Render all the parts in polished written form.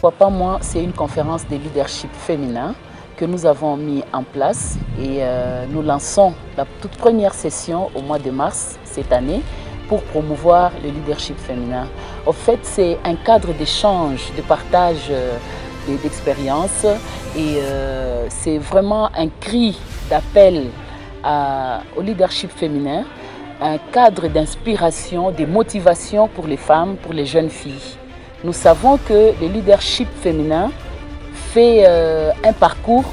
Pourquoi pas moi, c'est une conférence de leadership féminin que nous avons mis en place et nous lançons la toute première session au mois de mars cette année pour promouvoir le leadership féminin. En fait, c'est un cadre d'échange, de partage d'expériences et c'est vraiment un cri d'appel au leadership féminin, un cadre d'inspiration, de motivation pour les femmes, pour les jeunes filles. Nous savons que le leadership féminin fait un parcours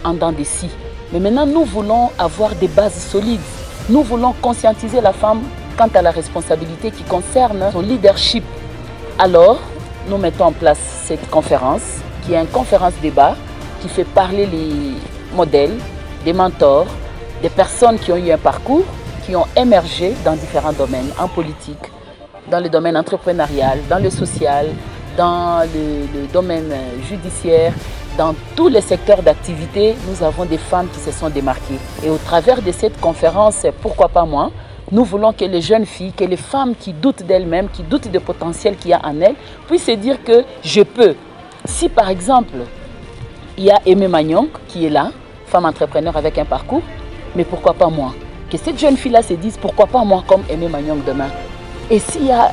en dents de scie. Mais maintenant, nous voulons avoir des bases solides. Nous voulons conscientiser la femme quant à la responsabilité qui concerne son leadership. Alors, nous mettons en place cette conférence, qui est une conférence débat, qui fait parler les modèles, des mentors, des personnes qui ont eu un parcours, qui ont émergé dans différents domaines, en politique, dans le domaine entrepreneurial, dans le social, dans le domaine judiciaire, dans tous les secteurs d'activité, nous avons des femmes qui se sont démarquées. Et au travers de cette conférence, pourquoi pas moi, nous voulons que les jeunes filles, que les femmes qui doutent d'elles-mêmes, qui doutent du potentiel qu'il y a en elles, puissent se dire que je peux. Si par exemple, il y a Aimé Magnon qui est là, femme entrepreneur avec un parcours, mais pourquoi pas moi? Que cette jeune fille-là se dise pourquoi pas moi comme Aimé Magnon demain? Et s'il y a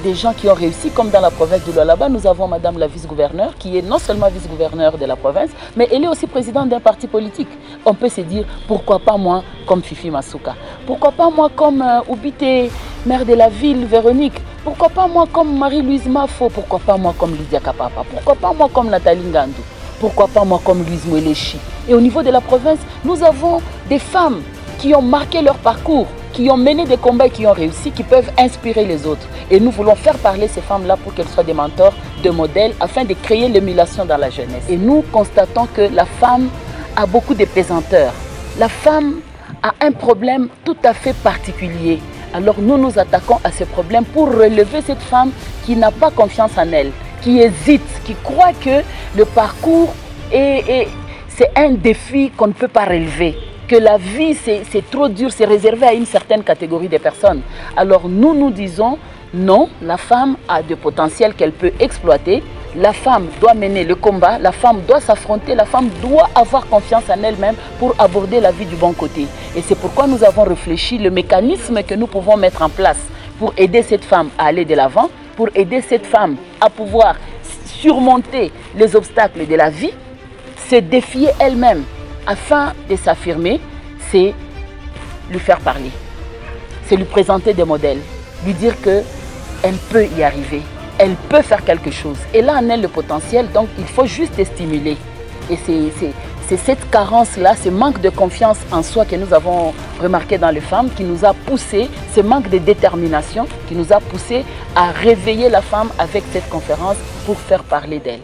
des gens qui ont réussi, comme dans la province de Lualaba, nous avons Madame la vice-gouverneure, qui est non seulement vice-gouverneure de la province, mais elle est aussi présidente d'un parti politique. On peut se dire, pourquoi pas moi comme Fifi Masuka? Pourquoi pas moi comme Oubité, maire de la ville, Véronique? Pourquoi pas moi comme Marie-Louise Mafo? Pourquoi pas moi comme Lydia Kapapa? Pourquoi pas moi comme Nathalie Ngandou? Pourquoi pas moi comme Louise Mwelechi? Et au niveau de la province, nous avons des femmes qui ont marqué leur parcours, qui ont mené des combats et qui ont réussi, qui peuvent inspirer les autres. Et nous voulons faire parler ces femmes-là pour qu'elles soient des mentors, des modèles, afin de créer l'émulation dans la jeunesse. Et nous constatons que la femme a beaucoup de pesanteurs. La femme a un problème tout à fait particulier. Alors nous nous attaquons à ce problème pour relever cette femme qui n'a pas confiance en elle, qui hésite, qui croit que le parcours c'est un défi qu'on ne peut pas relever. Que la vie, c'est trop dur, c'est réservé à une certaine catégorie de personnes. Alors nous disons, non, la femme a du potentiel qu'elle peut exploiter. La femme doit mener le combat, la femme doit s'affronter, la femme doit avoir confiance en elle-même pour aborder la vie du bon côté. Et c'est pourquoi nous avons réfléchi le mécanisme que nous pouvons mettre en place pour aider cette femme à aller de l'avant, pour aider cette femme à pouvoir surmonter les obstacles de la vie, se défier elle-même. Afin de s'affirmer, c'est lui faire parler, c'est lui présenter des modèles, lui dire qu'elle peut y arriver, elle peut faire quelque chose. Et là, en elle le potentiel, donc il faut juste stimuler. Et c'est cette carence-là, ce manque de confiance en soi que nous avons remarqué dans les femmes, qui nous a poussé, ce manque de détermination, qui nous a poussé à réveiller la femme avec cette conférence pour faire parler d'elle.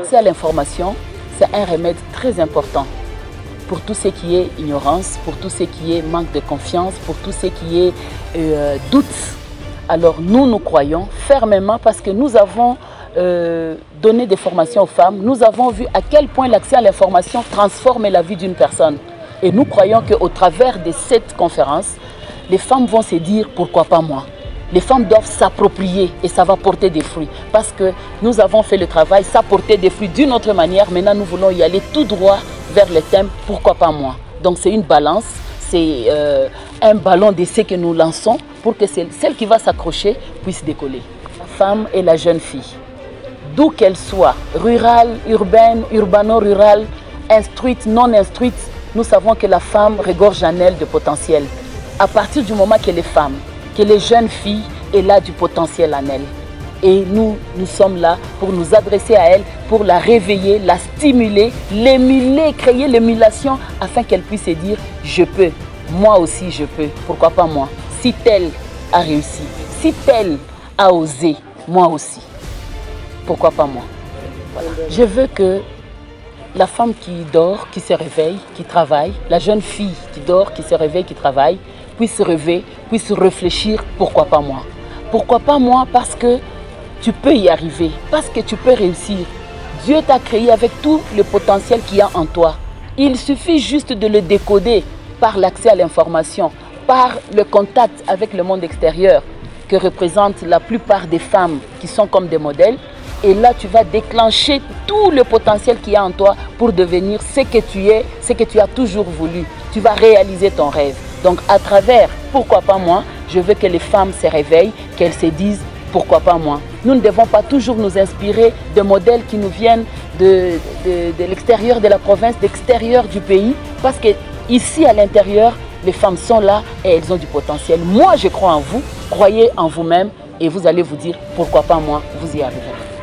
C'est à l'information. C'est un remède très important pour tout ce qui est ignorance, pour tout ce qui est manque de confiance, pour tout ce qui est doute. Alors nous croyons fermement parce que nous avons donné des formations aux femmes. Nous avons vu à quel point l'accès à l'information transforme la vie d'une personne. Et nous croyons qu'au travers de cette conférence, les femmes vont se dire pourquoi pas moi. Les femmes doivent s'approprier et ça va porter des fruits. Parce que nous avons fait le travail, ça portait des fruits d'une autre manière. Maintenant, nous voulons y aller tout droit vers le thème « Pourquoi pas moi ?» Donc, c'est une balance, c'est un ballon d'essai que nous lançons pour que celle qui va s'accrocher puisse décoller. La femme et la jeune fille, d'où qu'elle soit, rurale, urbaine, urbano-rurale, instruite, non instruite, nous savons que la femme regorge en elle de potentiel. À partir du moment qu'elle est femme, que les jeunes filles aient là du potentiel en elles. Et nous sommes là pour nous adresser à elle, pour la réveiller, la stimuler, l'émuler, créer l'émulation afin qu'elle puisse se dire « je peux, moi aussi je peux, pourquoi pas moi ?» Si telle a réussi, si telle a osé, moi aussi, pourquoi pas moi? Voilà. Je veux que la femme qui dort, qui se réveille, qui travaille, la jeune fille qui dort, qui se réveille, qui travaille, puisse se rêver, puisse réfléchir, pourquoi pas moi? Pourquoi pas moi? Parce que tu peux y arriver, parce que tu peux réussir. Dieu t'a créé avec tout le potentiel qu'il y a en toi. Il suffit juste de le décoder par l'accès à l'information, par le contact avec le monde extérieur que représentent la plupart des femmes qui sont comme des modèles. Et là, tu vas déclencher tout le potentiel qu'il y a en toi pour devenir ce que tu es, ce que tu as toujours voulu. Tu vas réaliser ton rêve. Donc à travers Pourquoi pas moi, je veux que les femmes se réveillent, qu'elles se disent pourquoi pas moi. Nous ne devons pas toujours nous inspirer de modèles qui nous viennent de l'extérieur de la province, de l'extérieur du pays, parce que ici à l'intérieur, les femmes sont là et elles ont du potentiel. Moi, je crois en vous, croyez en vous-même et vous allez vous dire pourquoi pas moi, vous y arriverez.